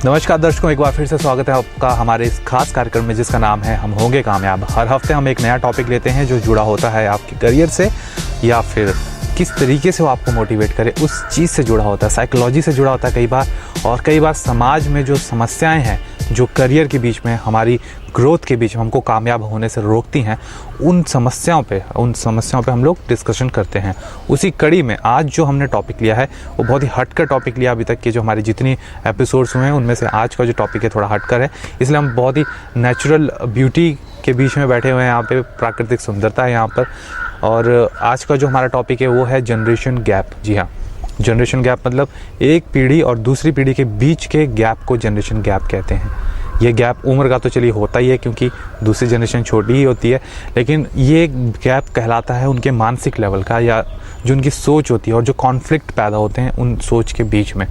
नमस्कार दर्शकों, एक बार फिर से स्वागत है आपका हमारे इस खास कार्यक्रम में जिसका नाम है हम होंगे कामयाब। हर हफ्ते हम एक नया टॉपिक लेते हैं जो जुड़ा होता है आपके करियर से या फिर किस तरीके से वो आपको मोटिवेट करे उस चीज़ से जुड़ा होता है, साइकोलॉजी से जुड़ा होता है कई बार समाज में जो समस्याएं हैं जो करियर के बीच में, हमारी ग्रोथ के बीच में हमको कामयाब होने से रोकती हैं, उन समस्याओं पे हम लोग डिस्कशन करते हैं। उसी कड़ी में आज जो हमने टॉपिक लिया है वो बहुत ही हटकर टॉपिक लिया। अभी तक के जो हमारी जितनी एपिसोड्स हुए हैं उनमें से आज का जो टॉपिक है थोड़ा हटकर है, इसलिए हम बहुत ही नेचुरल ब्यूटी के बीच में बैठे हुए हैं। यहाँ पे प्राकृतिक सुंदरता है यहाँ पर। और आज का जो हमारा टॉपिक है वो है जनरेशन गैप। जी हाँ, जनरेशन गैप मतलब एक पीढ़ी और दूसरी पीढ़ी के बीच के गैप को जनरेशन गैप कहते हैं। ये गैप उम्र का तो चलिए होता ही है क्योंकि दूसरी जनरेशन छोटी ही होती है, लेकिन ये गैप कहलाता है उनके मानसिक लेवल का, या जो उनकी सोच होती है और जो कॉन्फ्लिक्ट पैदा होते हैं उन सोच के बीच में,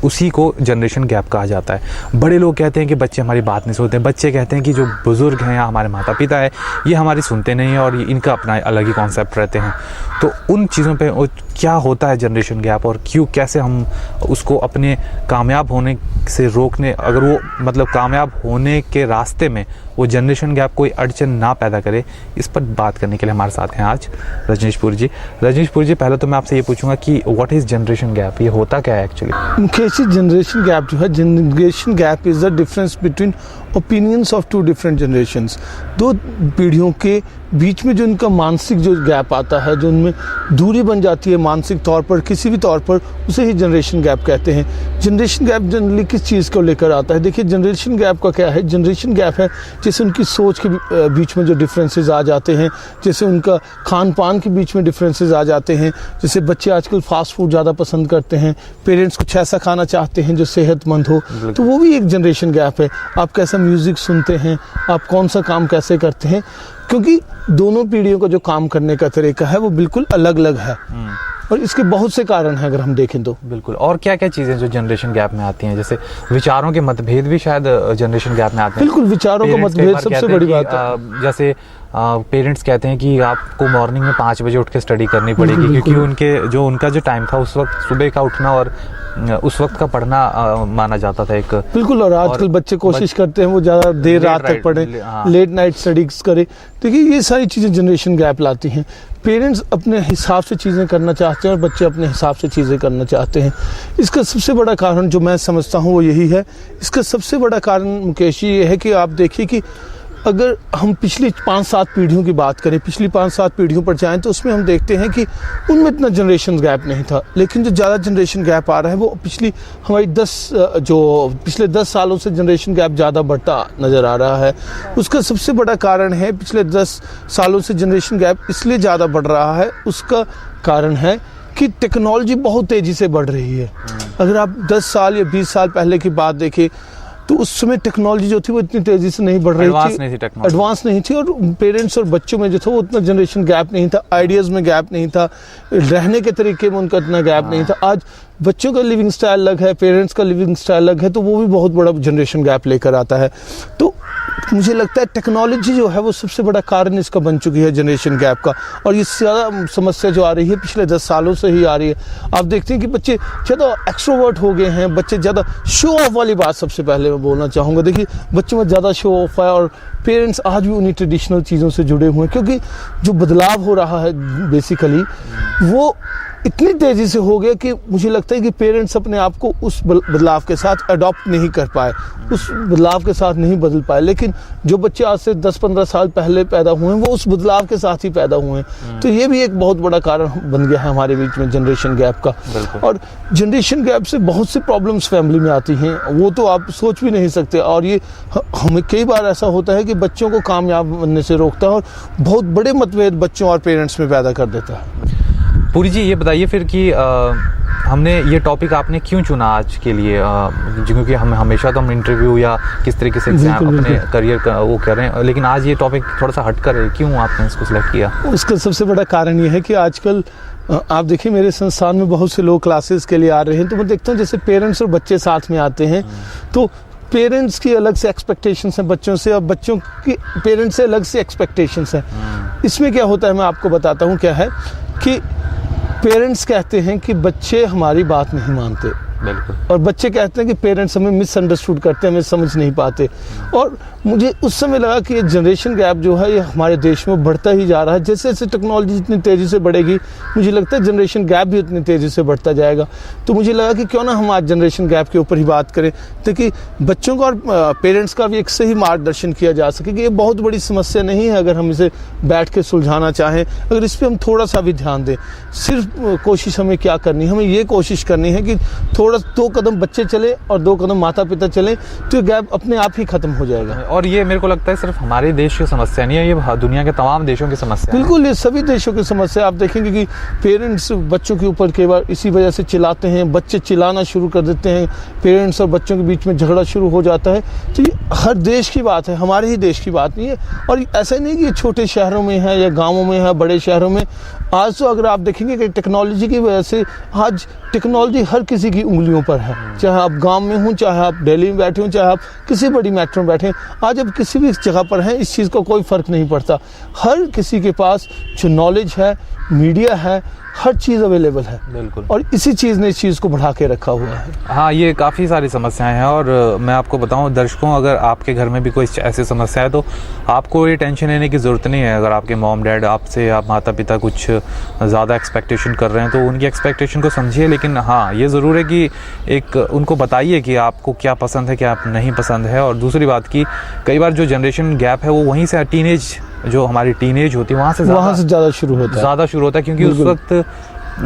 उसी को जनरेशन गैप कहा जाता है। बड़े लोग कहते हैं कि बच्चे हमारी बात नहीं सुनते, बच्चे कहते हैं कि जो बुज़ुर्ग हैं या हमारे माता पिता है ये हमारी सुनते नहीं हैं और इनका अपना अलग ही कॉन्सेप्ट रहते हैं। तो उन चीज़ों पे क्या होता है जनरेशन गैप और कैसे हम उसको अपने कामयाब होने से रोकने, अगर वो मतलब कामयाब होने के रास्ते में वो जनरेशन गैप कोई अड़चन ना पैदा करे, इस पर बात करने के लिए हमारे साथ हैं आज रजनीशपुर जी। रजनीशपुर जी, पहले तो मैं आपसे ये पूछूंगा कि व्हाट इज़ जनरेशन गैप, ये होता क्या है actually? Mukesh ji, generation gap जो है, generation gap is the difference between opinions of two different generations. दो पीढ़ियों के बीच में जो उनका मानसिक जो गैप आता है, जो उनमें दूरी बन जाती है मानसिक तौर पर, किसी भी तौर पर, उसे ही जनरेशन गैप कहते हैं। जनरेशन गैप जनरली किस चीज़ को लेकर आता है? देखिए, जनरेशन गैप का क्या है? जनरेशन गैप है जैसे उनकी सोच के बीच में जो डिफरेंसेस आ जाते हैं, जैसे उनका खान पान के बीच में डिफरेंसेस आ जाते हैं। जैसे बच्चे आजकल फास्ट फूड ज़्यादा पसंद करते हैं, पेरेंट्स कुछ ऐसा खाना चाहते हैं जो सेहतमंद हो, तो वो भी एक जनरेशन गैप है। आप कैसा म्यूज़िक सुनते हैं, आप कौन सा काम कैसे करते हैं, क्योंकि दोनों पीढ़ियों का जो काम करने का तरीका है वो बिल्कुल अलग अलग है और इसके बहुत से कारण हैं अगर हम देखें तो। बिल्कुल। और क्या क्या चीज़ें जो जनरेशन गैप में आती हैं, जैसे विचारों के मतभेद भी शायद जनरेशन गैप में आते हैं। बिल्कुल, विचारों का मतभेद सबसे बड़ी बात है। जैसे पेरेंट्स कहते हैं कि आपको मॉर्निंग में 5 बजे उठ के स्टडी करनी पड़ेगी क्योंकि उनका जो टाइम था उस वक्त सुबह का उठना और उस वक्त का पढ़ना माना जाता था एक। बिल्कुल। और आजकल बच्चे कोशिश करते हैं वो ज़्यादा देर रात तक पढ़ें, लेट नाइट स्टडीज करें। देखिए, ये सारी चीज़ें जनरेशन गैप लाती हैं। पेरेंट्स अपने हिसाब से चीज़ें करना चाहते हैं और बच्चे अपने हिसाब से चीज़ें करना चाहते हैं। इसका सबसे बड़ा कारण जो मैं समझता हूँ वो यही है। इसका सबसे बड़ा कारण मुकेश जी ये है कि आप देखिए कि अगर हम पिछली 5-7 पीढ़ियों की बात करें, पिछली 5-7 पीढ़ियों पर जाएं तो उसमें हम देखते हैं कि उनमें इतना जनरेशन गैप नहीं था। लेकिन जो ज़्यादा जनरेशन गैप आ रहा है वो पिछले 10 सालों से जनरेशन गैप ज़्यादा बढ़ता नज़र आ रहा है। उसका सबसे बड़ा कारण है, पिछले 10 सालों से जनरेशन गैप इसलिए ज़्यादा बढ़ रहा है, उसका कारण है कि टेक्नोलॉजी बहुत तेज़ी से बढ़ रही है। अगर आप 10 साल या 20 साल पहले की बात देखें तो उस समय टेक्नोलॉजी जो थी वो इतनी तेज़ी से नहीं बढ़ रही थी, एडवांस नहीं थी और पेरेंट्स और बच्चों में जो था वो उतना जनरेशन गैप नहीं था, आइडियाज़ में गैप नहीं था, रहने के तरीके में उनका इतना गैप नहीं था। आज बच्चों का लिविंग स्टाइल अलग है, पेरेंट्स का लिविंग स्टाइल अलग है, तो वो भी बहुत बड़ा जनरेशन गैप लेकर आता है। तो मुझे लगता है टेक्नोलॉजी जो है वो सबसे बड़ा कारण इसका बन चुकी है जनरेशन गैप का। और ये ज़्यादा समस्या जो आ रही है पिछले 10 सालों से ही आ रही है। आप देखते हैं कि बच्चे ज़्यादा एक्सट्रोवर्ट हो गए हैं, बच्चे ज़्यादा शो ऑफ वाली बात सबसे पहले मैं बोलना चाहूँगा। देखिए, बच्चों में ज़्यादा शो ऑफ है और पेरेंट्स आज भी उन्हीं ट्रेडिशनल चीज़ों से जुड़े हुए हैं, क्योंकि जो बदलाव हो रहा है बेसिकली वो इतनी तेज़ी से हो गया कि मुझे लगता है कि पेरेंट्स अपने आप को उस बदलाव के साथ अडॉप्ट नहीं कर पाए, उस बदलाव के साथ नहीं बदल पाए। लेकिन जो बच्चे आज से 10-15 साल पहले पैदा हुए हैं वो उस बदलाव के साथ ही पैदा हुए हैं। तो ये भी एक बहुत बड़ा कारण बन गया है हमारे बीच में जनरेशन गैप का। और जनरेशन गैप से बहुत सी प्रॉब्लम्स फैमिली में आती हैं, वो तो आप सोच भी नहीं सकते। और ये हमें कई बार ऐसा होता है कि बच्चों को कामयाब बनने से रोकता है और बहुत बड़े मतभेद बच्चों और पेरेंट्स में पैदा कर देता है। पूरी जी, ये बताइए फिर कि हमने ये टॉपिक आपने क्यों चुना आज के लिए? क्योंकि हम हमेशा तो हम इंटरव्यू या किस तरीके से अपने करियर का वो कर रहे हैं, लेकिन आज ये टॉपिक थोड़ा सा हट कर है, क्यों आपने इसको सिलेक्ट किया? उसका सबसे बड़ा कारण ये है कि आजकल आप देखिए मेरे संस्थान में बहुत से लोग क्लासेस के लिए आ रहे हैं, तो मैं देखता हूँ जैसे पेरेंट्स और बच्चे साथ में आते हैं तो पेरेंट्स की अलग से एक्सपेक्टेशंस हैं बच्चों से और बच्चों की पेरेंट्स से अलग से एक्सपेक्टेशंस हैं। इसमें क्या होता है मैं आपको बताता हूँ क्या है कि पेरेंट्स कहते हैं कि बच्चे हमारी बात नहीं मानते, बिल्कुल। और बच्चे कहते हैं कि पेरेंट्स हमें मिसअंडरस्टूड करते हैं, हमें समझ नहीं पाते। और मुझे उस समय लगा कि ये जनरेशन गैप जो है ये हमारे देश में बढ़ता ही जा रहा है। जैसे जैसे टेक्नोलॉजी जितनी तेज़ी से बढ़ेगी, मुझे लगता है जनरेशन गैप भी उतनी तेज़ी से बढ़ता जाएगा। तो मुझे लगा कि क्यों ना हम आज जनरेशन गैप के ऊपर ही बात करें, ताकि बच्चों का और पेरेंट्स का भी एक सही मार्गदर्शन किया जा सके कि ये बहुत बड़ी समस्या नहीं है अगर हम इसे बैठ के सुलझाना चाहें, अगर इस पर हम थोड़ा सा भी ध्यान दें। सिर्फ कोशिश हमें क्या करनी है, हमें ये कोशिश करनी है कि थोड़ा 2 कदम बच्चे चले और 2 कदम माता पिता चले, तो ये गैप अपने आप ही खत्म हो जाएगा। और ये मेरे को लगता है सिर्फ हमारे देश की समस्या नहीं है, ये दुनिया के तमाम देशों की समस्या है। बिल्कुल, ये सभी देशों की समस्या। आप देखेंगे कि पेरेंट्स बच्चों के ऊपर कई बार इसी वजह से चिल्लाते हैं, बच्चे चिल्लाना शुरू कर देते हैं, पेरेंट्स और बच्चों के बीच में झगड़ा शुरू हो जाता है। तो ये हर देश की बात है, हमारे ही देश की बात नहीं है। और ऐसा नहीं कि ये छोटे शहरों में है या गाँवों में है, बड़े शहरों में। आज तो अगर आप देखेंगे कि टेक्नोलॉजी की वजह से आज टेक्नोलॉजी हर किसी की उंगलियों पर है, चाहे आप गांव में हो, चाहे आप दिल्ली में बैठे हो, चाहे आप किसी बड़ी मेट्रो में बैठे हैं। आज अब किसी भी जगह पर हैं, इस चीज़ का कोई फ़र्क नहीं पड़ता। हर किसी के पास जो नॉलेज है, मीडिया है, हर चीज़ अवेलेबल है। बिल्कुल। और इसी चीज़ ने इस चीज़ को बढ़ा के रखा हुआ है। हाँ, ये काफ़ी सारी समस्याएं हैं। और मैं आपको बताऊं दर्शकों, अगर आपके घर में भी कोई ऐसी समस्या है तो आपको ये टेंशन लेने की ज़रूरत नहीं है। अगर आपके मॉम डैड आपसे, आप माता पिता कुछ ज़्यादा एक्सपेक्टेशन कर रहे हैं तो उनकी एक्सपेक्टेशन को समझिए। लेकिन हाँ, ये ज़रूर है कि एक उनको बताइए कि आपको क्या पसंद है, क्या नहीं पसंद है। और दूसरी बात कि कई बार जो जनरेशन गैप है वो वहीं से टीनेज, जो हमारी टीनेज होती है वहाँ से ज़्यादा शुरू होता है क्योंकि उस वक्त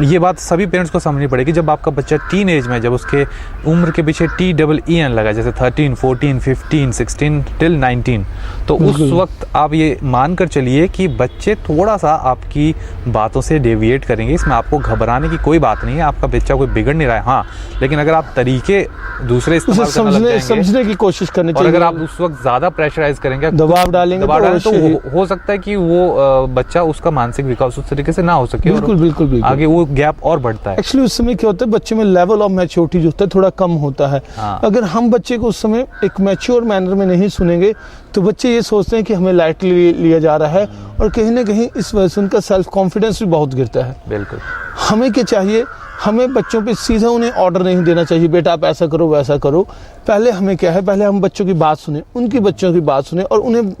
ये बात सभी पेरेंट्स को समझनी पड़ेगी। जब आपका बच्चा टीन एज में, जब उसके उम्र के पीछे TEEN लगा, जैसे 13, 14, 15, 16 टिल 19, तो उस वक्त आप ये मानकर चलिए कि बच्चे थोड़ा सा आपकी बातों से डेविएट करेंगे। इसमें आपको घबराने की कोई बात नहीं है, आपका बच्चा कोई बिगड़ नहीं रहा है। हाँ, लेकिन अगर आप तरीके दूसरे इस्तेमाल करने लग जाएंगे, समझने की कोशिश करनी चाहिए, और अगर आप उस वक्त ज़्यादा प्रेशराइज करेंगे, दबाव डालेंगे तो हो सकता है कि वो बच्चा, उसका मानसिक विकास उस तरीके से ना हो सके। बिल्कुल। आगे वो गैप और बढ़ता है। एक्चुअली उस समय क्या होता है, बच्चे में लेवल ऑफ मैच्योरिटी जो होता है थोड़ा कम होता है। हाँ। अगर हम बच्चे को उस समय एक मैच्योर मैनर में नहीं सुनेंगे तो बच्चे ये सोचते हैं कि हमें लाइटली लिया जा रहा है, और कहीं ना कहीं इस वजह से उनका सेल्फ कॉन्फिडेंस भी बहुत गिरता है। बिल्कुल। हमें क्या चाहिए, हमें बच्चों पे सीधा उन्हें ऑर्डर नहीं देना चाहिए, बेटा आप ऐसा करो वैसा करो। पहले हमें क्या है, पहले हम बच्चों की बात सुने, उनकी बच्चों की बात सुने, और उन्हें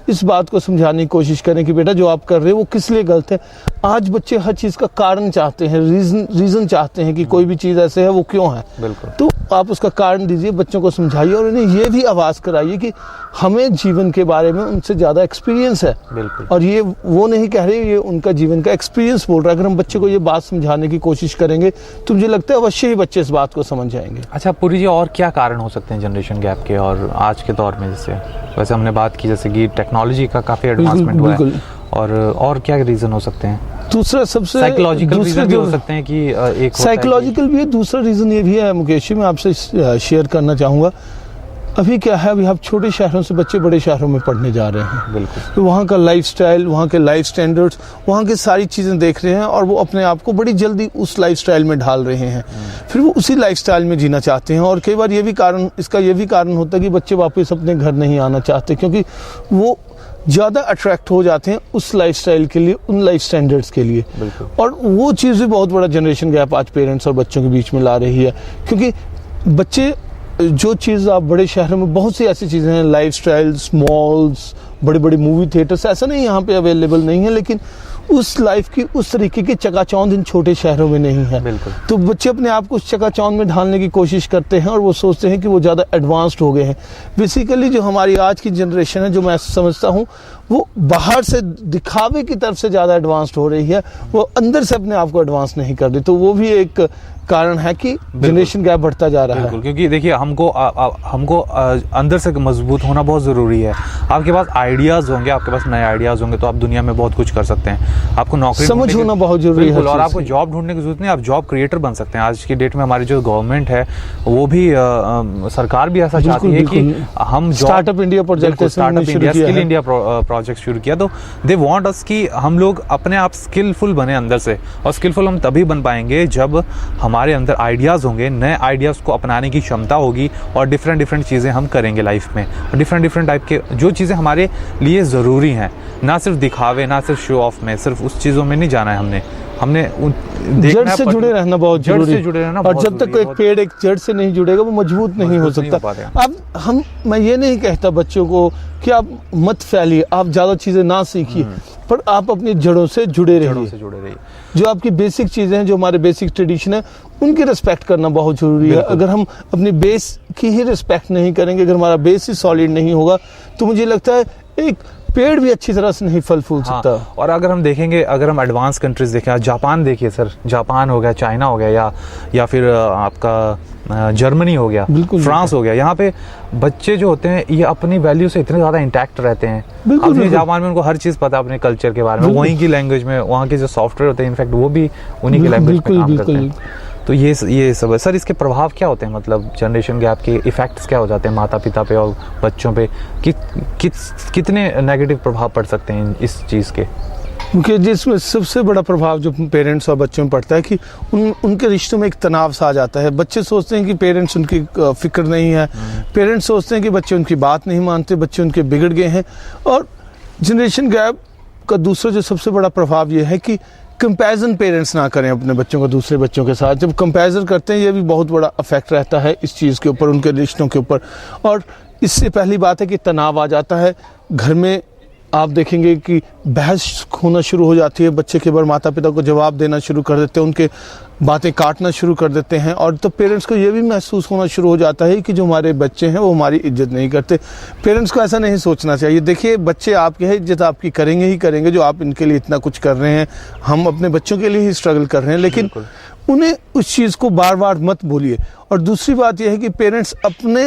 इस बात को समझाने की कोशिश करें कि बेटा जो आप कर रहे हो वो किस लिए गलत है। आज बच्चे हर चीज़ का कारण चाहते हैं, रीज़न चाहते हैं कि कोई भी चीज़ ऐसे है वो क्यों है। बिल्कुल। तो आप उसका कारण दीजिए, बच्चों को समझाइए, और उन्हें ये भी आवाज़ कराइए कि हमें जीवन के बारे में उनसे ज़्यादा एक्सपीरियंस है। बिल्कुल। और ये वो नहीं कह रहे, ये उनका जीवन का एक्सपीरियंस बोल रहा है। अगर हम बच्चे को ये बात समझाने की कोशिश करेंगे तो मुझे लगता है अवश्य ही बच्चे इस बात को समझ जाएंगे। अच्छा पुरी जी, और क्या कारण हो सकते हैं जनरेशन गैप के और आज के दौर में? जैसे वैसे हमने बात की जैसे कि टेक्नोलॉजी का काफ़ी एडवांसमेंट हुआ है, और क्या रीज़न हो सकते हैं? दूसरा सबसे साइकोलॉजिकल रीज़न भी हो सकते हैं कि एक साइकोलॉजिकल भी है। दूसरा रीज़न ये भी है मुकेश जी, मैं आपसे शेयर करना चाहूँगा। अभी क्या है, अभी आप छोटे शहरों से बच्चे बड़े शहरों में पढ़ने जा रहे हैं। बिल्कुल। तो वहाँ का लाइफस्टाइल, वहाँ के लाइफ स्टैंडर्ड्स, वहाँ की सारी चीज़ें देख रहे हैं, और वो अपने आप को बड़ी जल्दी उस लाइफस्टाइल में ढाल रहे हैं। फिर वो उसी लाइफस्टाइल में जीना चाहते हैं। और कई बार इसका ये भी कारण होता है कि बच्चे वापस अपने घर नहीं आना चाहते, क्योंकि वो ज़्यादा अट्रैक्ट हो जाते हैं उस लाइफस्टाइल के लिए, उन लाइफ स्टैंडर्ड्स के लिए। और वो चीज़ भी बहुत बड़ा जनरेशन गैप आज पेरेंट्स और बच्चों के बीच में ला रही है। क्योंकि बच्चे, जो चीज़ आप बड़े शहरों में बहुत सी ऐसी चीज़ें हैं, लाइफ स्टाइल्स, मॉल्स, बड़े बड़े मूवी थिएटर्स, ऐसा नहीं यहाँ पे अवेलेबल नहीं है, लेकिन उस लाइफ की उस तरीके की चकाचौंध इन छोटे शहरों में नहीं है। बिल्कुल। तो बच्चे अपने आप को उस चकाचौंध में ढालने की कोशिश करते हैं, और वो सोचते हैं कि वो ज़्यादा एडवांस्ड हो गए हैं। बेसिकली जो हमारी आज की जनरेशन है, जो मैं समझता हूँ, वो बाहर से दिखावे की तरफ से ज़्यादा एडवांस्ड हो रही है, वो अंदर से अपने आप को एडवांस नहीं कर रही। तो वो भी एक कारण है कि जनरेशन गैप बढ़ता जा रहा है। क्योंकि देखिए हमको अंदर से मजबूत होना बहुत ज़रूरी है। आपके पास आइडियाज़ होंगे, आपके पास नए आइडियाज़ होंगे तो आप दुनिया में बहुत कुछ कर सकते हैं। आपको नौकरी समझ होना बहुत जरूरी है, और आपको जॉब ढूंढने की जरूरत नहीं, आप जॉब क्रिएटर बन सकते हैं। आज की डेट में हमारी जो गवर्नमेंट है वो भी सरकार भी ऐसा चाहती है कि हम startup India project skill India project शुरू किया। तो दे वांट अस कि हम लोग अपने आप स्किलफुल बने अंदर से, और स्किलफुल हम तभी बन पाएंगे जब हमारे अंदर आइडियाज़ होंगे, नए आइडियाज़ को अपनाने की क्षमता होगी, और डिफरेंट चीज़ें हम करेंगे लाइफ में। और डिफरेंट टाइप के जो चीज़ें हमारे लिए ज़रूरी हैं, ना सिर्फ दिखावे, ना सिर्फ शो ऑफ में, सिर्फ उस चीज़ों में नहीं जाना है हमने। हमने जड़ से जुड़े रहना बहुत जरूरी जड़ से जुड़े रहना और बहुत जब तक जरूरी है। एक पेड़ एक जड़ से नहीं जुड़ेगा वो मजबूत नहीं हो मजबूत नहीं हो सकता। पाता। अब मैं ये नहीं कहता बच्चों को कि आप मत फैलिए, आप ज्यादा चीजें ना सीखिए, पर आप अपनी जड़ों से जुड़े जड़ों रहिए। से जुड़े रहिए। जो आपकी बेसिक चीजें हैं, जो हमारे बेसिक ट्रेडिशन है, उनकी रिस्पेक्ट करना बहुत जरूरी है। बिल्कुल। अगर हम अपनी बेस की ही रिस्पेक्ट नहीं करेंगे, अगर हमारा बेस ही सॉलिड नहीं होगा, तो मुझे लगता है एक पेड़ भी अच्छी तरह से नहीं फल फूल सकता। हाँ, और अगर हम देखेंगे, अगर हम एडवांस कंट्रीज देखें, जापान देखिए सर, जापान हो गया, चाइना हो गया, या फिर आपका जर्मनी हो गया, बिल्कुल, फ्रांस हो गया, यहाँ पे बच्चे जो होते हैं ये अपनी वैल्यू से इतने ज़्यादा इंटैक्ट रहते हैं। बिल्कुल, अपने बिल्कुल। जापान में उनको हर चीज़ पता है अपने कल्चर के बारे में, बिल्कुल। वहीं की लैंग्वेज में, वहाँ के जो सॉफ्टवेयर होते हैं इनफैक्ट वो भी उन्हीं की बिल्कुल, लैंग्वेज में काम बिल्कुल, करते हैं। तो ये सब है सर। इसके प्रभाव क्या होते हैं, मतलब जनरेशन गैप के इफेक्ट्स क्या हो जाते हैं माता पिता पे और बच्चों पे? कितने नेगेटिव प्रभाव पड़ सकते हैं इस चीज़ के? क्योंकि जिसमें सबसे बड़ा प्रभाव जो पेरेंट्स और बच्चों में पड़ता है कि उनके रिश्तों में एक तनाव सा आ जाता है। बच्चे सोचते हैं कि पेरेंट्स उनकी फिक्र नहीं है, पेरेंट्स सोचते हैं कि बच्चे उनकी बात नहीं मानते, बच्चे उनके बिगड़ गए हैं। और जनरेशन गैप का दूसरा जो सबसे बड़ा प्रभाव ये है कि कंपैरिजन पेरेंट्स ना करें अपने बच्चों को दूसरे बच्चों के साथ। जब कंपैरिजन करते हैं, ये भी बहुत बड़ा इफेक्ट रहता है इस चीज़ के ऊपर, उनके रिश्तों के ऊपर। और इससे पहली बात है कि तनाव आ जाता है घर में। आप देखेंगे कि बहस होना शुरू हो जाती है, बच्चे के बार माता पिता को जवाब देना शुरू कर देते हैं, उनके बातें काटना शुरू कर देते हैं। और तो पेरेंट्स को ये भी महसूस होना शुरू हो जाता है कि जो हमारे बच्चे हैं वो हमारी इज्जत नहीं करते। पेरेंट्स को ऐसा नहीं सोचना चाहिए। देखिए, बच्चे आपके हैं, इज्जत आपकी करेंगे ही करेंगे, जो आप इनके लिए इतना कुछ कर रहे हैं। हम अपने बच्चों के लिए ही स्ट्रगल कर रहे हैं, लेकिन उन्हें उस चीज़ को बार बार मत बोलिए। और दूसरी बात यह है कि पेरेंट्स अपने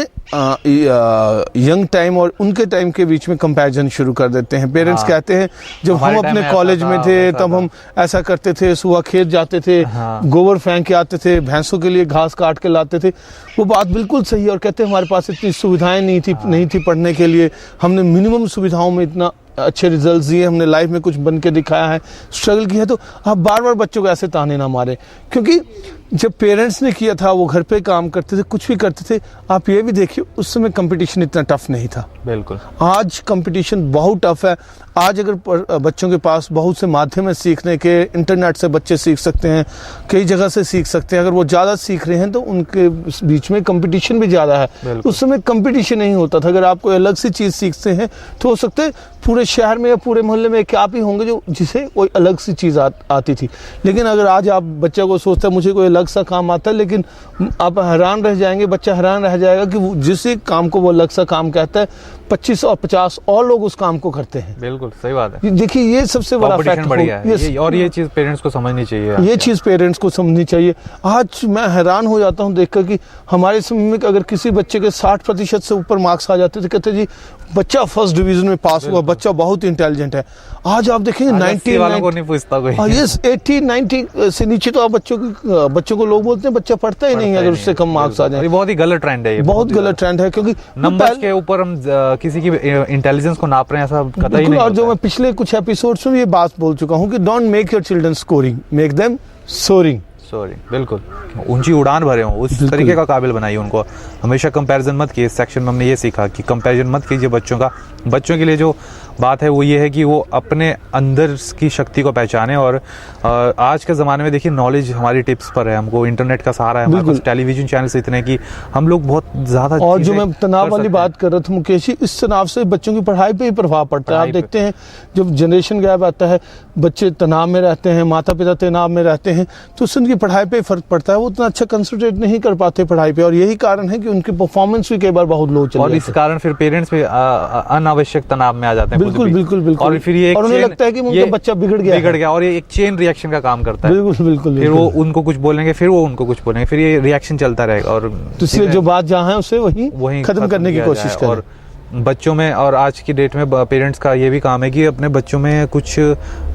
यंग टाइम और उनके टाइम के बीच में कंपैरिजन शुरू कर देते हैं। पेरेंट्स कहते हैं जब हम अपने कॉलेज में थे तब हम ऐसा करते थे, सुबह खेत जाते थे, गोबर फेंक के आते थे, भैंसों के लिए घास काट के लाते थे। वो बात बिल्कुल सही है। और कहते हैं हमारे पास इतनी सुविधाएं नहीं थी पढ़ने के लिए, हमने मिनिमम सुविधाओं में इतना अच्छे रिजल्ट्स दिए, हमने लाइफ में कुछ बन के दिखाया है, स्ट्रगल किया है। तो आप बार बार बच्चों को ऐसे ताने ना मारें, क्योंकि जब पेरेंट्स ने किया था वो घर पे काम करते थे, कुछ भी करते थे। आप ये भी देखिए, उस समय कंपटीशन इतना टफ नहीं था। बिल्कुल। आज कंपटीशन बहुत टफ है। आज अगर बच्चों के पास बहुत से माध्यम है सीखने के, इंटरनेट से बच्चे सीख सकते हैं, कई जगह से सीख सकते हैं। अगर वो ज़्यादा सीख रहे हैं तो उनके बीच में कंपटीशन भी ज़्यादा है। उस समय कंपटीशन नहीं होता था। अगर आप कोई अलग सी चीज़ सीखते हैं तो हो सकता है पूरे शहर में या पूरे मोहल्ले में क्या भी होंगे जो जिसे कोई अलग सी चीज़ आती थी। लेकिन अगर आज आप बच्चे को सोचता है मुझे कोई अलग सा काम आता है, लेकिन आप हैरान रह जाएंगे, बच्चा हैरान रह जाएगा कि जिस काम को वो अलग सा काम कहता है, 25 और 50 और लोग उस काम को करते हैं। बिल्कुल सही बात है। देखिए, ये सबसे बड़ा फैक्ट बढ़िया है। और ये चीज़ पेरेंट्स को समझनी चाहिए। ये चीज़ पेरेंट्स को समझनी चाहिए। आज मैं हैरान हो जाता हूँ देखकर कि हमारे समय में अगर किसी बच्चे के 60% से ऊपर मार्क्स आ जाते थे, कहते जी बच्चा फर्स्ट डिवीजन में पास हुआ, बच्चा बहुत इंटेलिजेंट है। आज आप देखेंगे 90 वालों को नहीं पूछता कोई। यस 80-90 से नीचे तो आप बच्चों को लोग बोलते हैं बच्चा पढ़ता ही नहीं है अगर उससे कम मार्क्स आ जाए। बहुत ही गलत ट्रेंड है ये, बहुत गलत ट्रेंड है, क्योंकि नंबर्स के ऊपर हम किसी की इंटेलिजेंस को नाप रहे हैं, ऐसा कतई नहीं। और जो मैं पिछले कुछ एपिसोड्स में ये बात बोल चुका हूँ कि don't make your children scoring, make them soaring. Sorry, बिल्कुल ऊंची उड़ान भरे हों, उस तरीके का काबिल बनाइए उनको। हमेशा कंपैरिजन मत कीजिए। इस सेक्शन में हमने ये सीखा कि कंपैरिजन मत कीजिए बच्चों का। बच्चों के लिए जो बात है वो ये है कि वो अपने अंदर की शक्ति को पहचाने। और आज के ज़माने में देखिए नॉलेज हमारी टिप्स पर है, हमको इंटरनेट का सहारा है, हमारे पास टेलीविजन चैनल्स इतने कि हम लोग बहुत ज़्यादा। और जो मैं तनाव वाली बात कर रहा था मुकेश जी, इस तनाव से बच्चों की पढ़ाई पे ही प्रभाव पड़ता है। आप देखते हैं जब जनरेशन गैप आता है, बच्चे तनाव में रहते हैं, माता पिता तनाव में रहते हैं, तो उससे उनकी पढ़ाई पे फर्क पड़ता है। वो उतना अच्छा कंसंट्रेट नहीं कर पाते पढ़ाई पे, और यही कारण है कि उनकी परफॉर्मेंस भी कई बार बहुत लो चली जाती है। और इस कारण फिर पेरेंट्स भी अनावश्यक तनाव में आ जाते हैं। बिल्कुल बिल्कुल बिल्कुल। और फिर ये उन्हें लगता है कि उनका बच्चा बिगड़ गया, और ये एक चेन रिएक्शन का काम करता है। बिल्कुल बिल्कुल। फिर वो उनको कुछ बोलेंगे, फिर वो उनको कुछ बोलेंगे, फिर ये रिएक्शन चलता रहेगा। और तो इसलिए जो बात जहाँ है उसे वही खत्म करने की कोशिश करें। और बच्चों में, और आज की डेट में पेरेंट्स का ये भी काम है कि अपने बच्चों में कुछ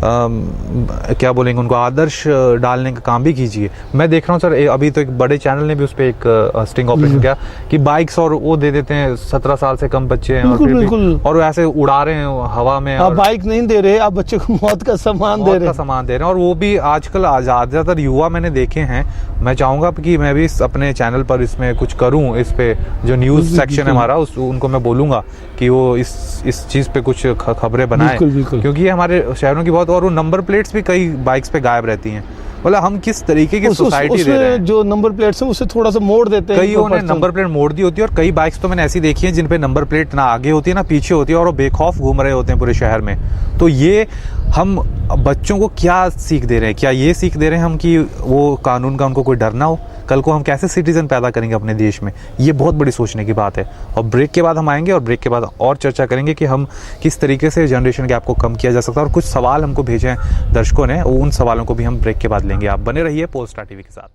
क्या बोलेंगे, उनको आदर्श डालने का काम भी कीजिए। मैं देख रहा हूँ सर, अभी तो एक बड़े चैनल ने भी उस पर एक स्टिंग ऑपरेशन किया कि बाइक्स और वो दे देते हैं, 17 साल से कम बच्चे हैं और वो ऐसे उड़ा रहे हैं हवा में। आप बाइक नहीं दे रहे, आप बच्चे को मौत का सामान दे रहे हैं। और वो भी आजकल ज़्यादातर युवा मैंने देखे हैं। मैं चाहूँगा कि मैं भी अपने चैनल पर इसमें कुछ करूँ, इस पे जो न्यूज़ सेक्शन है हमारा उनको मैं बोलूँगा कि वो इस चीज़ पे कुछ खबरें बनाए, बिल्कुल। क्योंकि ये हमारे शहरों की बहुत, और वो नंबर प्लेट्स भी कई बाइक्स पे गायब रहती हैं। मतलब हम किस तरीके की सोसाइटी दे रहे हैं। जो नंबर प्लेट्स हैं उसे थोड़ा सा मोड़ देते हैं, कईयों ने नंबर प्लेट मोड़ दी होती है, और कई बाइक्स तो मैंने ऐसी देखी है जिन पे नंबर प्लेट ना आगे होती है ना पीछे होती है, और वो बेखौफ घूम रहे होते हैं पूरे शहर में। तो ये हम बच्चों को क्या सीख दे रहे हैं? क्या ये सीख दे रहे हैं हम कि वो कानून का उनको कोई डर ना हो? कल को हम कैसे सिटीजन पैदा करेंगे अपने देश में? ये बहुत बड़ी सोचने की बात है। और ब्रेक के बाद हम आएंगे, और ब्रेक के बाद और चर्चा करेंगे कि हम किस तरीके से जनरेशन गैप को कम किया जा सकता है। और कुछ सवाल हमको भेजे हैं दर्शकों ने, उन सवालों को भी हम ब्रेक के बाद लेंगे। आप बने रहिए पोलस्टार टीवी के साथ।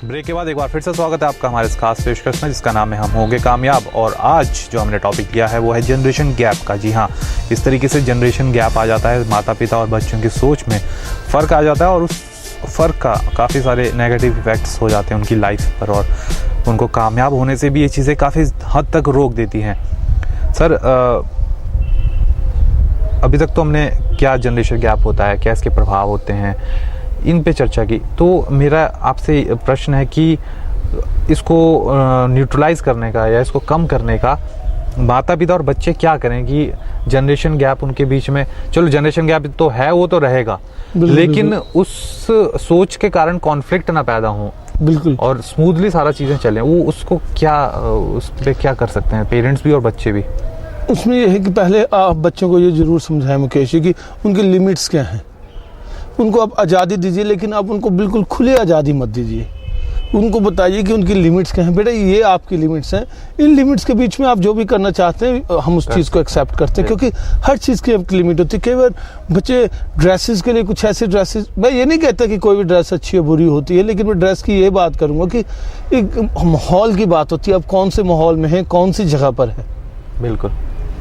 ब्रेक के बाद एक बार फिर से स्वागत है आपका हमारे इस खास पेशकश में, जिसका नाम है हम होंगे कामयाब। और आज जो हमने टॉपिक लिया है वो है जनरेशन गैप का। जी हाँ, इस तरीके से जनरेशन गैप आ जाता है, माता पिता और बच्चों की सोच में फ़र्क आ जाता है, और उस फ़र्क का काफ़ी सारे नेगेटिव इफ़ेक्ट्स हो जाते हैं उनकी लाइफ पर, और उनको कामयाब होने से भी ये चीज़ें काफ़ी हद तक रोक देती हैं। सर, अभी तक तो हमने क्या जनरेशन गैप होता है, क्या इसके प्रभाव होते हैं, इन पे चर्चा की। तो मेरा आपसे प्रश्न है कि इसको न्यूट्रलाइज करने का या इसको कम करने का माता पिता और बच्चे क्या करें कि जनरेशन गैप उनके बीच में, चलो जनरेशन गैप तो है, वो तो रहेगा, लेकिन उस सोच के कारण कॉन्फ्लिक्ट ना पैदा हो, बिल्कुल, और स्मूथली सारा चीज़ें चलें, वो उसको क्या, उस पर क्या कर सकते हैं पेरेंट्स भी और बच्चे भी? उसमें यह है कि पहले आप बच्चों को ये जरूर समझाएं मुकेश जी कि उनके लिमिट्स क्या हैं। उनको आप आज़ादी दीजिए, लेकिन आप उनको बिल्कुल खुली आज़ादी मत दीजिए। उनको बताइए कि उनकी लिमिट्स क्या हैं। बेटा, ये आपकी लिमिट्स हैं, इन लिमिट्स के बीच में आप जो भी करना चाहते हैं हम उस चीज़ को एक्सेप्ट करते हैं, क्योंकि हर चीज़ की एक लिमिट होती है। कई बार बच्चे ड्रेसेस के लिए कुछ ऐसे ड्रेसेस, मैं ये नहीं कहता कि कोई भी ड्रेस अच्छी या बुरी होती है, लेकिन मैं ड्रेस की ये बात करूँगा कि एक माहौल की बात होती है, आप कौन से माहौल में हैं, कौन सी जगह पर है। बिल्कुल।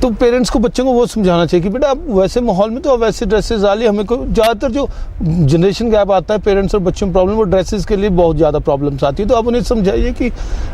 तो पेरेंट्स को बच्चों को वो समझाना चाहिए कि बेटा आप वैसे माहौल में तो आप वैसे ड्रेसेस डालिए। हमें को ज़्यादातर जो जनरेशन गैप आता है पेरेंट्स और बच्चों में प्रॉब्लम, वो ड्रेसेस के लिए बहुत ज़्यादा प्रॉब्लम्स आती है। तो आप उन्हें समझाइए कि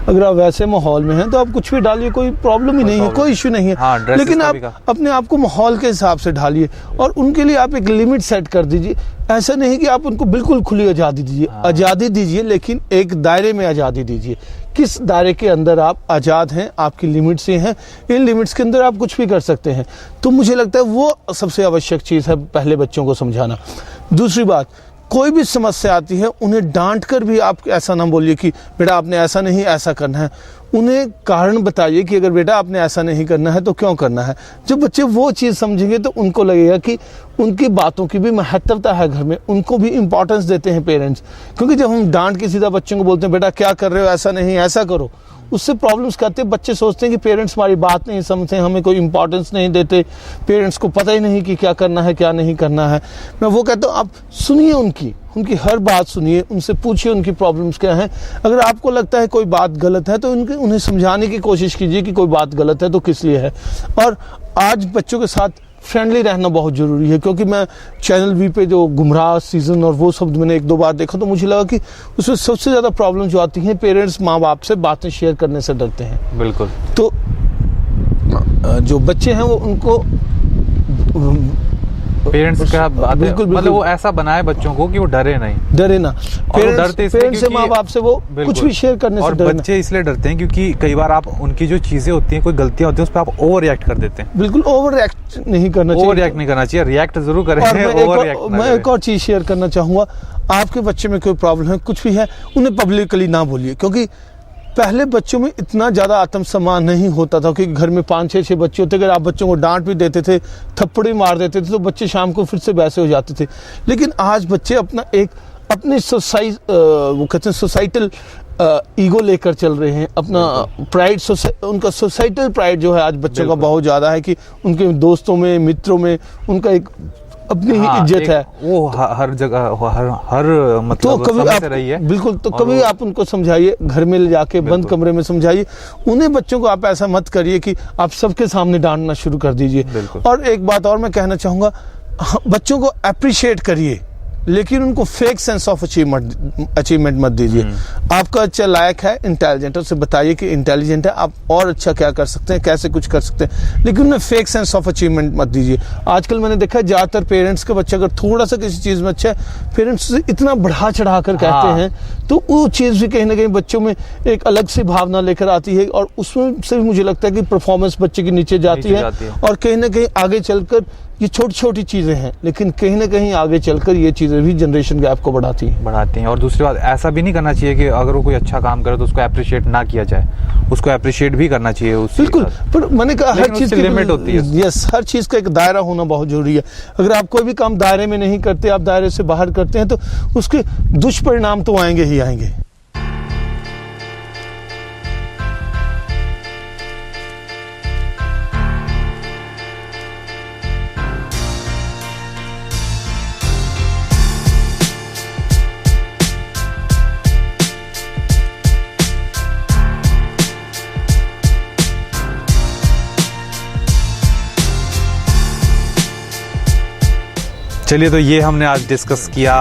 अगर आप वैसे माहौल में हैं तो आप कुछ भी डालिए, कोई प्रॉब्लम ही नहीं है, कोई इश्यू नहीं है। हाँ, लेकिन आप अपने आप को माहौल के हिसाब से ढालिए, और उनके लिए आप एक लिमिट सेट कर दीजिए। ऐसा नहीं कि आप उनको बिल्कुल खुली आज़ादी दीजिए। आज़ादी दीजिए, लेकिन एक दायरे में आज़ादी दीजिए। किस दायरे के अंदर आप आज़ाद हैं, आपकी लिमिट्स ये हैं, इन लिमिट्स के अंदर आप कुछ भी कर सकते हैं। तो मुझे लगता है वो सबसे आवश्यक चीज़ है, पहले बच्चों को समझाना। दूसरी बात, कोई भी समस्या आती है उन्हें डांट कर भी आप ऐसा ना बोलिए कि बेटा आपने ऐसा नहीं ऐसा करना है। उन्हें कारण बताइए कि अगर बेटा आपने ऐसा नहीं करना है तो क्यों करना है। जब बच्चे वो चीज़ समझेंगे तो उनको लगेगा कि उनकी बातों की भी महत्वता है घर में, उनको भी इम्पोर्टेंस देते हैं पेरेंट्स। क्योंकि जब हम डांट के सीधा बच्चों को बोलते हैं बेटा क्या कर रहे हो, ऐसा नहीं ऐसा करो, उससे प्रॉब्लम्स करते हैं। बच्चे सोचते हैं कि पेरेंट्स हमारी बात नहीं समझते, हमें कोई इंपॉर्टेंस नहीं देते, पेरेंट्स को पता ही नहीं कि क्या करना है क्या नहीं करना है। मैं वो कहता हूँ आप सुनिए, उनकी हर बात सुनिए, उनसे पूछिए उनकी प्रॉब्लम्स क्या हैं। अगर आपको लगता है कोई बात गलत है तो उन्हें समझाने की कोशिश कीजिए कि कोई बात गलत है तो किस लिए है। और आज बच्चों के साथ फ्रेंडली रहना बहुत ज़रूरी है, क्योंकि मैं चैनल वी पे जो गुमराह सीज़न और वो शब्द मैंने 1-2 बार देखा, तो मुझे लगा कि उसमें सबसे ज़्यादा प्रॉब्लम जो आती हैं, पेरेंट्स माँ बाप से बातें शेयर करने से डरते हैं। बिल्कुल। तो जो बच्चे हैं वो उनको पेरेंट्स का बिल्कुल मतलब वो ऐसा बनाए बच्चों को कि वो डरे ना। पेरेंट्स से माँ बाप से वो कुछ भी शेयर करने से डरना। बच्चे इसलिए डरते हैं क्योंकि कई बार आप उनकी जो चीजें होती हैं, कोई गलतियां होती हैं, उस पर आप ओवर रिएक्ट कर देते हैं। बिल्कुल ओवर रिएक्ट नहीं करना चाहिए, रिएक्ट जरूर करें। मैं एक और चीज शेयर करना चाहूंगा, आपके बच्चे में कोई प्रॉब्लम है, कुछ भी है, उन्हें पब्लिकली ना बोलिए। क्योंकि पहले बच्चों में इतना ज़्यादा आत्मसम्मान नहीं होता था, क्योंकि घर में 5-6 बच्चे होते, अगर आप बच्चों को डांट भी देते थे, थप्पड़ भी मार देते थे, तो बच्चे शाम को फिर से वैसे हो जाते थे। लेकिन आज बच्चे अपनी वो कहते हैं सोसाइटल ईगो लेकर चल रहे हैं, अपना प्राइड, उनका सोसाइटल प्राइड जो है आज बच्चों का बहुत ज़्यादा है, कि उनके दोस्तों में, मित्रों में उनका एक अपनी ही इज्जत है, वो हर जगह हर मतलब तो कभी आप रही है। बिल्कुल, तो कभी आप उनको समझाइए, घर में ले जाके बंद कमरे में समझाइए उन्हें। बच्चों को आप ऐसा मत करिए कि आप सबके सामने डांटना शुरू कर दीजिए। और एक बात और मैं कहना चाहूँगा, बच्चों को अप्रिशिएट करिए, लेकिन उनको फेक सेंस ऑफ अचीवमेंट मत दीजिए। आपका अच्छा लायक है, इंटेलिजेंट है, उसे बताइए कि इंटेलिजेंट है, आप और अच्छा क्या कर सकते हैं, कैसे कुछ कर सकते हैं, लेकिन उन्हें फेक सेंस ऑफ अचीवमेंट मत दीजिए। आजकल मैंने देखा है ज़्यादातर पेरेंट्स का बच्चा अगर थोड़ा सा किसी चीज़ में अच्छा है, पेरेंट्स उसे इतना बढ़ा चढ़ा कर कहते हैं, तो वो चीज़ भी कहीं ना कहीं बच्चों में एक अलग सी भावना लेकर आती है, और उसमें से भी मुझे लगता है कि परफॉर्मेंस बच्चे की नीचे जाती है। और कहीं ना कहीं आगे चलकर ये छोटी छोटी चीज़ें हैं, लेकिन कहीं ना कहीं आगे चलकर ये चीज़ें भी जनरेशन गैप को बढ़ाती हैं। और दूसरी बात, ऐसा भी नहीं करना चाहिए कि अगर वो कोई अच्छा काम करे तो उसको अप्रिशिएट ना किया जाए, उसको अप्रिशिएट भी करना चाहिए। बिल्कुल, पर मैंने कहा हर चीज़ की लिमिट होती है। यस, हर चीज़ का एक दायरा होना बहुत जरूरी है। अगर आप कोई भी काम दायरे में नहीं करते, आप दायरे से बाहर करते हैं, तो उसके दुष्परिणाम तो आएंगे ही आएंगे। चलिए, तो ये हमने आज डिस्कस किया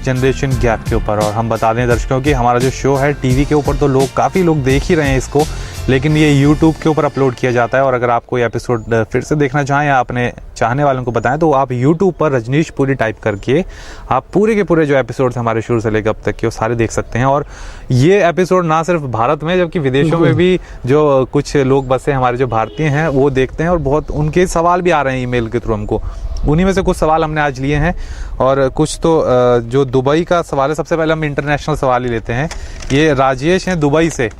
जनरेशन गैप के ऊपर। और हम बता दें दर्शकों कि हमारा जो शो है टीवी के ऊपर तो काफ़ी लोग देख ही रहे हैं इसको, लेकिन ये यूट्यूब के ऊपर अपलोड किया जाता है। और अगर आप कोई एपिसोड फिर से देखना चाहें या अपने चाहने वालों को बताएं, तो आप यूट्यूब पर रजनीश पुरी टाइप करके आप पूरे के पूरे जो एपिसोड्स हमारे शुरू से लेकर अब तक के वो सारे देख सकते हैं। और ये एपिसोड ना सिर्फ भारत में, जबकि विदेशों में भी जो कुछ लोग बसे हमारे जो भारतीय हैं वो देखते हैं, और बहुत उनके सवाल भी आ रहे हैं ईमेल के थ्रू हमको। उन्हीं में से कुछ सवाल हमने आज लिए हैं, और कुछ तो जो दुबई का सवाल है, सबसे पहले हम इंटरनेशनल सवाल ही लेते हैं। ये राजेश हैं दुबई से,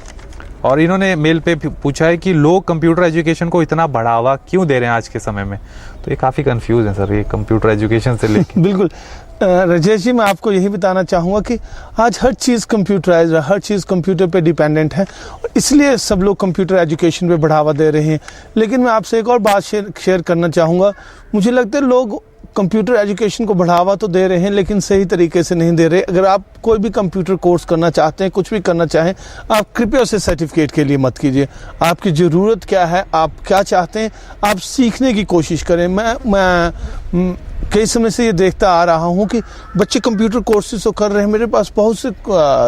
और इन्होंने मेल पे पूछा है कि लोग कंप्यूटर एजुकेशन को इतना बढ़ावा क्यों दे रहे हैं आज के समय में। तो ये काफ़ी कंफ्यूज है सर, ये कंप्यूटर एजुकेशन से लेकर। बिल्कुल राजेश जी, मैं आपको यही बताना चाहूँगा कि आज हर चीज़ कंप्यूटराइज है, हर चीज़ कंप्यूटर पे डिपेंडेंट है, इसलिए सब लोग कंप्यूटर एजुकेशन पे बढ़ावा दे रहे हैं। लेकिन मैं आपसे एक और बात शेयर करना चाहूँगा। मुझे लगता है लोग कंप्यूटर एजुकेशन को बढ़ावा तो दे रहे हैं, लेकिन सही तरीके से नहीं दे रहे। अगर आप कोई भी कंप्यूटर कोर्स करना चाहते हैं, कुछ भी करना चाहें, आप कृपया उसे सर्टिफिकेट के लिए मत कीजिए। आपकी ज़रूरत क्या है, आप क्या चाहते हैं, आप सीखने की कोशिश करें। मैं कई समय से ये देखता आ रहा हूँ कि बच्चे कंप्यूटर कोर्सेज तो कर रहे हैं। मेरे पास बहुत से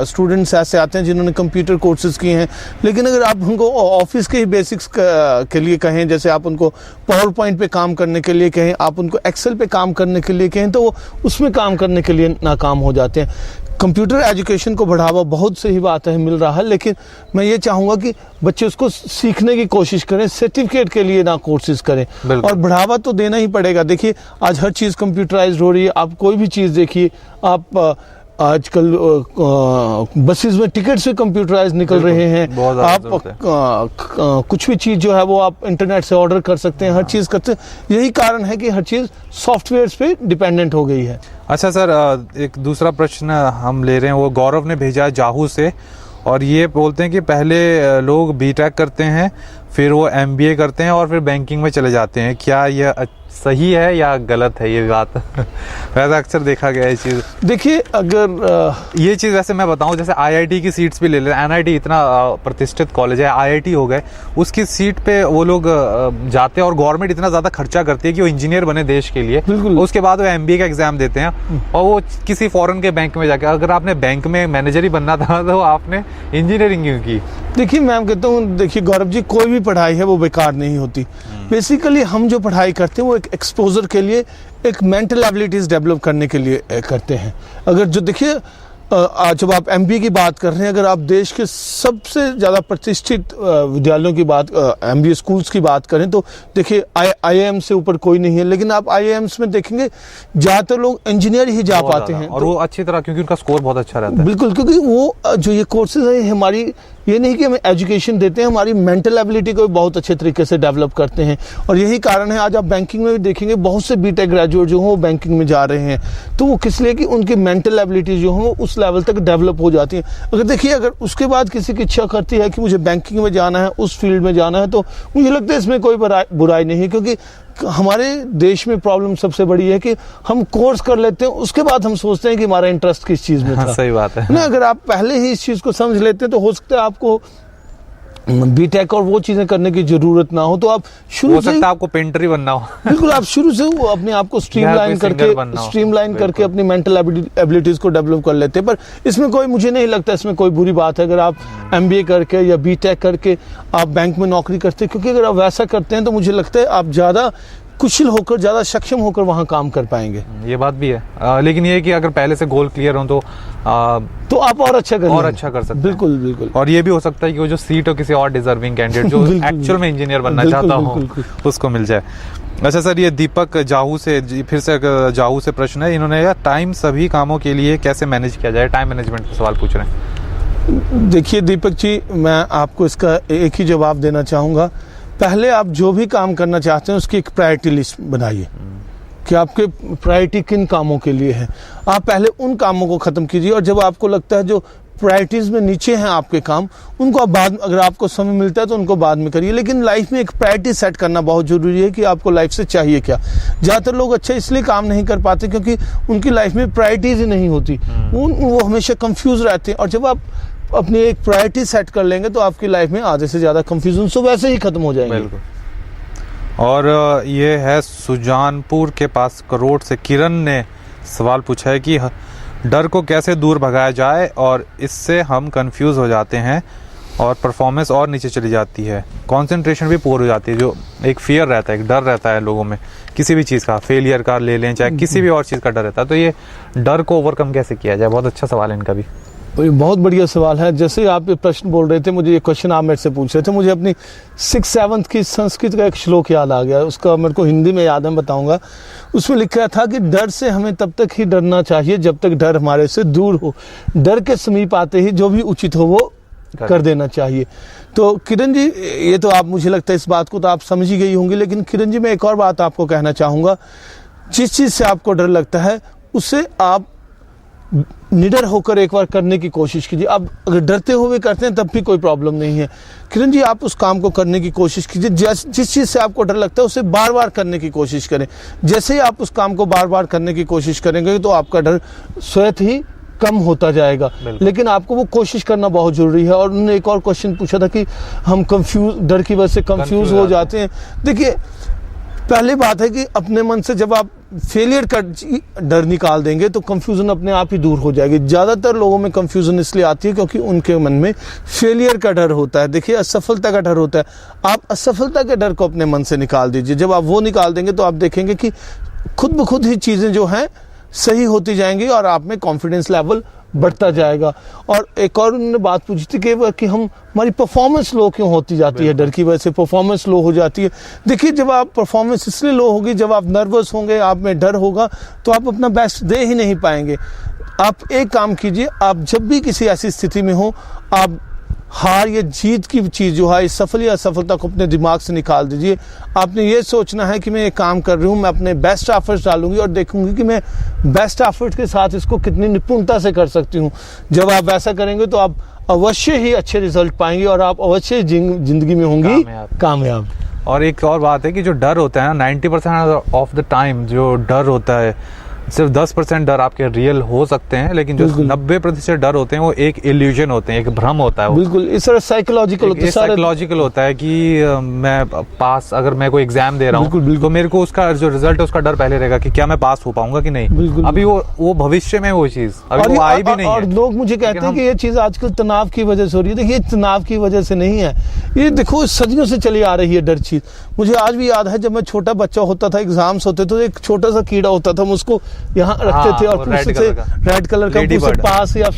स्टूडेंट्स ऐसे आते हैं जिन्होंने कंप्यूटर कोर्सेज किए हैं, लेकिन अगर आप उनको ऑफिस के ही बेसिक्स के लिए कहें, जैसे आप उनको पावर पॉइंट पे काम करने के लिए कहें, आप उनको एक्सेल पे काम करने के लिए कहें, तो वो उसमें काम करने के लिए नाकाम हो जाते हैं। कंप्यूटर एजुकेशन को बढ़ावा बहुत सही बात है, मिल रहा है, लेकिन मैं ये चाहूँगा कि बच्चे उसको सीखने की कोशिश करें, सर्टिफिकेट के लिए ना कोर्सेज करें। और बढ़ावा तो देना ही पड़ेगा। देखिए, आज हर चीज़ कंप्यूटराइज्ड हो रही है। आप कोई भी चीज़ देखिए, आप आजकल बसेस में टिकट से कंप्यूटराइज निकल रहे हैं। आप कुछ भी चीज़ जो है वो आप इंटरनेट से ऑर्डर कर सकते हैं, हर चीज़ करते हैं। यही कारण है कि हर चीज़ सॉफ्टवेयर पे डिपेंडेंट हो गई है। अच्छा सर, एक दूसरा प्रश्न हम ले रहे हैं, वो गौरव ने भेजा है जाहू से, और ये बोलते हैं कि पहले लोग बीटेक करते हैं, फिर वो एमबीए करते हैं, और फिर बैंकिंग में चले जाते हैं। क्या ये सही है या गलत है ये बात? वैसे अक्सर देखा गया है ये चीज़। देखिए, अगर ये चीज़ वैसे मैं बताऊं, जैसे आईआईटी की सीट्स भी ले लें, एनआईटी इतना प्रतिष्ठित कॉलेज है, आईआईटी हो गए, उसकी सीट पे वो लोग जाते हैं, और गवर्नमेंट इतना ज़्यादा खर्चा करती है कि वो इंजीनियर बने देश के लिए। उसके बाद वो एमबीए का एग्जाम देते हैं, और वो किसी फॉरेन के बैंक में जाके, अगर आपने बैंक में मैनेजर ही बनना था तो आपने इंजीनियरिंग क्यों की? देखिए, मैं कहता हूँ, देखिए गौरव जी, कोई भी पढ़ाई है वो बेकार नहीं होती। बेसिकली हम जो पढ़ाई करते हैं वो एक एक्सपोजर के लिए, एक मेंटल एबिलिटीज़ डेवलप करने के लिए करते हैं। अगर जो देखिए, जब आप एमबीए की बात कर रहे हैं, अगर आप देश के सबसे ज़्यादा प्रतिष्ठित विद्यालयों की बात, एमबीए स्कूल्स की बात करें, तो देखिए आईआईएम से ऊपर कोई नहीं है। लेकिन आप आईआईएम्स में देखेंगे ज़्यादातर लोग इंजीनियर ही जा पाते हैं, और वो अच्छी तरह, क्योंकि उनका स्कोर बहुत अच्छा रहता है। बिल्कुल, क्योंकि वो जो ये कोर्सेज है हमारी, ये नहीं कि हमें एजुकेशन देते हैं, हमारी मेंटल एबिलिटी को बहुत अच्छे तरीके से डेवलप करते हैं। और यही कारण है आज आप बैंकिंग में भी देखेंगे बहुत से बीटेक ग्रेजुएट जो हों वो बैंकिंग में जा रहे हैं। तो वो किस लिए कि उनकी मेंटल एबिलिटी जो हो उस लेवल तक डेवलप हो जाती है। अगर देखिए, अगर उसके बाद किसी की इच्छा करती है कि मुझे बैंकिंग में जाना है, उस फील्ड में जाना है, तो मुझे लगता है इसमें कोई बुराई नहीं है। क्योंकि हमारे देश में प्रॉब्लम सबसे बड़ी है कि हम कोर्स कर लेते हैं, उसके बाद हम सोचते हैं कि हमारा इंटरेस्ट किस चीज़ में था। सही बात है ना, अगर आप पहले ही इस चीज़ को समझ लेते हैं तो हो सकता है आपको बीटेक और वो चीजें करने की जरूरत ना हो, तो आप शुरू हो से सकता है आपको पेंटर ही बनना हो। बिल्कुल आप शुरू से वो अपने आप को स्ट्रीमलाइन करके अपनी मेंटल एबिलिटीज को डेवलप कर लेते हैं। पर इसमें कोई, मुझे नहीं लगता इसमें कोई बुरी बात है अगर आप एमबीए करके या बीटेक करके आप बैंक में नौकरी करते हैं, क्योंकि अगर आप वैसा करते हैं तो मुझे लगता है आप ज़्यादा कुशल होकर, ज़्यादा सक्षम होकर वहाँ काम कर पाएंगे। ये बात भी है, लेकिन ये है कि अगर पहले से गोल क्लियर हो तो आप और अच्छा कर सकते हैं। बिल्कुल बिल्कुल। और ये भी हो सकता है कि वो जो सीट हो किसी और डिजर्विंग कैंडिडेट जो एक्चुअल में इंजीनियर बनना चाहता हो उसको मिल जाए। अच्छा सर, ये दीपक जाहू से फिर से जाहू से प्रश्न है, इन्होंने यार टाइम सभी कामों के लिए कैसे मैनेज किया जाए, टाइम मैनेजमेंट का सवाल पूछ रहे हैं। देखिए दीपक जी, मैं आपको इसका एक ही जवाब देना चाहूँगा। पहले आप जो भी काम करना चाहते हैं उसकी एक प्रायोरिटी लिस्ट बनाइए कि आपके प्रायोरिटी किन कामों के लिए है। आप पहले उन कामों को ख़त्म कीजिए, और जब आपको लगता है जो प्रायोरिटीज़ में नीचे हैं आपके काम, उनको आप बाद, अगर आपको समय मिलता है तो उनको बाद में करिए। लेकिन लाइफ में एक प्रायोरिटी सेट करना बहुत ज़रूरी है कि आपको लाइफ से चाहिए क्या। ज़्यादातर लोग अच्छा इसलिए काम नहीं कर पाते क्योंकि उनकी लाइफ में प्रायोरिटीज़ ही नहीं होती, वो हमेशा कंफ्यूज रहते हैं। और जब आप अपनी एक प्रायोरिटी सेट कर लेंगे तो आपकी लाइफ में आधे से ज़्यादा कंफ्यूजन तो वैसे ही खत्म हो जाएंगे। बिल्कुल। और ये है सुजानपुर के पास करोड़ से किरण ने सवाल पूछा है कि डर को कैसे दूर भगाया जाए और इससे हम कंफ्यूज हो जाते हैं और परफॉर्मेंस और नीचे चली जाती है, कंसंट्रेशन भी पूरी हो जाती है। जो एक फियर रहता है, एक डर रहता है लोगों में किसी भी चीज़ का, फेलियर का ले लें चाहे किसी भी और चीज़ का डर रहता है, तो ये डर को ओवरकम कैसे किया जाए? बहुत अच्छा सवाल है इनका भी। ये बहुत बढ़िया सवाल है। जैसे आप ये प्रश्न बोल रहे थे, मुझे ये क्वेश्चन आप मेरे से पूछ रहे थे, मुझे अपनी 6th-7th की संस्कृत का एक श्लोक याद आ गया। उसका मेरे को हिंदी में याद है, मैं बताऊंगा। उसमें लिखा था कि डर से हमें तब तक ही डरना चाहिए जब तक डर हमारे से दूर हो, डर के समीप आते ही जो भी उचित हो वो कर देना चाहिए। तो किरण जी, ये तो आप, मुझे लगता है इस बात को तो आप समझ ही गई होंगी, लेकिन किरण जी मैं एक और बात आपको कहना चाहूँगा। जिस चीज़ से आपको डर लगता है उसे आप निडर होकर एक बार करने की कोशिश कीजिए। आप अगर डरते हुए करते हैं तब भी कोई प्रॉब्लम नहीं है। किरण जी, आप उस काम को करने की कोशिश कीजिए। जिस चीज़ से आपको डर लगता है उसे बार बार करने की कोशिश करें। जैसे ही आप उस काम को बार बार करने की कोशिश करेंगे तो आपका डर स्वतः ही कम होता जाएगा। लेकिन आपको वो कोशिश करना बहुत जरूरी है। और उन्होंने एक और क्वेश्चन पूछा था कि हम डर की वजह से कंफ्यूज हो जाते हैं। देखिए, पहली बात है कि अपने मन से जब आप फेलियर का डर निकाल देंगे तो कंफ्यूजन अपने आप ही दूर हो जाएगी। ज़्यादातर लोगों में कंफ्यूजन इसलिए आती है क्योंकि उनके मन में फेलियर का डर होता है। देखिए, असफलता का डर होता है। आप असफलता के डर को अपने मन से निकाल दीजिए। जब आप वो निकाल देंगे तो आप देखेंगे कि खुद ब खुद ही चीज़ें जो हैं सही होती जाएंगी और आप में कॉन्फिडेंस लेवल बढ़ता जाएगा। और एक और उन्होंने बात पूछी थी कि हमारी परफॉर्मेंस लो क्यों होती जाती है, डर की वजह से परफॉर्मेंस लो हो जाती है। देखिए, जब आप परफॉर्मेंस इसलिए लो होगी, जब आप नर्वस होंगे, आप में डर होगा, तो आप अपना बेस्ट दे ही नहीं पाएंगे। आप एक काम कीजिए, आप जब भी किसी ऐसी स्थिति में हो, आप हार या जीत की चीज़ जो है, इस सफल या असफलता को अपने दिमाग से निकाल दीजिए। आपने ये सोचना है कि मैं ये काम कर रही हूँ, मैं अपने बेस्ट एफर्ट्स डालूंगी और देखूंगी कि मैं बेस्ट एफर्ट्स के साथ इसको कितनी निपुणता से कर सकती हूँ। जब आप वैसा करेंगे तो आप अवश्य ही अच्छे रिजल्ट पाएंगे और आप अवश्य जिंदगी में होंगी कामयाब। और एक और बात है कि जो डर होता है ना, 90% ऑफ द टाइम जो डर होता है, सिर्फ 10% डर आपके रियल हो सकते हैं, लेकिन जो 90% डर होते हैं वो एक इल्यूजन होते हैं, एक भ्रम होता है। बिल्कुल, इस तरह साइकोलॉजिकल होता है कि मैं पास, अगर मैं कोई एग्जाम दे रहा हूँ तो मेरे को उसका जो रिजल्ट है उसका डर पहले रहेगा कि क्या मैं पास हो पाऊंगा कि नहीं। अभी वो भविष्य में वो चीज अभी वो आई भी नहीं है। और लोग मुझे कहते हैं कि ये चीज आजकल तनाव की वजह से हो रही है। देखिए, तनाव की वजह से नहीं है, ये देखो सदियों से चली आ रही है डर चीज। मुझे आज भी याद है, जब मैं छोटा बच्चा होता था, एग्जाम्स होते तो एक छोटा सा कीड़ा होता था, हम उसको यहाँ रखते थे और रेड कलर का पास या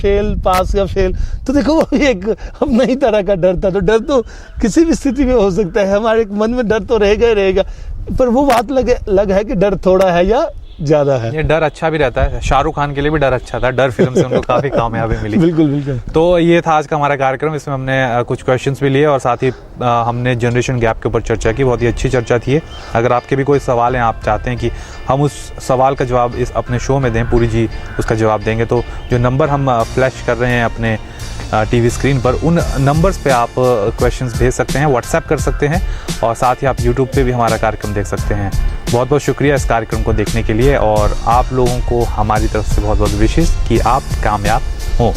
फेल। तो देखो, वो एक अब नई तरह का डर था। तो डर तो किसी भी स्थिति में हो सकता है, हमारे मन में डर तो रहेगा, पर वो बात लग है कि डर थोड़ा है या ज्यादा है। ये डर अच्छा भी रहता है। शाहरुख खान के लिए भी डर अच्छा था, डर फिल्म से उनको काफी कामयाबी मिली। बिल्कुल। तो ये था आज का हमारा कार्यक्रम। इसमें हमने कुछ क्वेश्चंस भी लिए और साथ ही हमने जनरेशन गैप के ऊपर चर्चा की। बहुत ही अच्छी चर्चा थी। अगर आपके भी कोई सवाल हैं, आप चाहते हैं कि हम उस सवाल का जवाब इस अपने शो में दें, पूरी जी उसका जवाब देंगे, तो जो नंबर हम फ्लैश कर रहे हैं अपने टीवी स्क्रीन पर, उन नंबर्स पे आप क्वेश्चंस भेज सकते हैं, व्हाट्सएप कर सकते हैं और साथ ही आप यूट्यूब पे भी हमारा कार्यक्रम देख सकते हैं। बहुत बहुत शुक्रिया इस कार्यक्रम को देखने के लिए और आप लोगों को हमारी तरफ से बहुत बहुत विशेष कि आप कामयाब हों।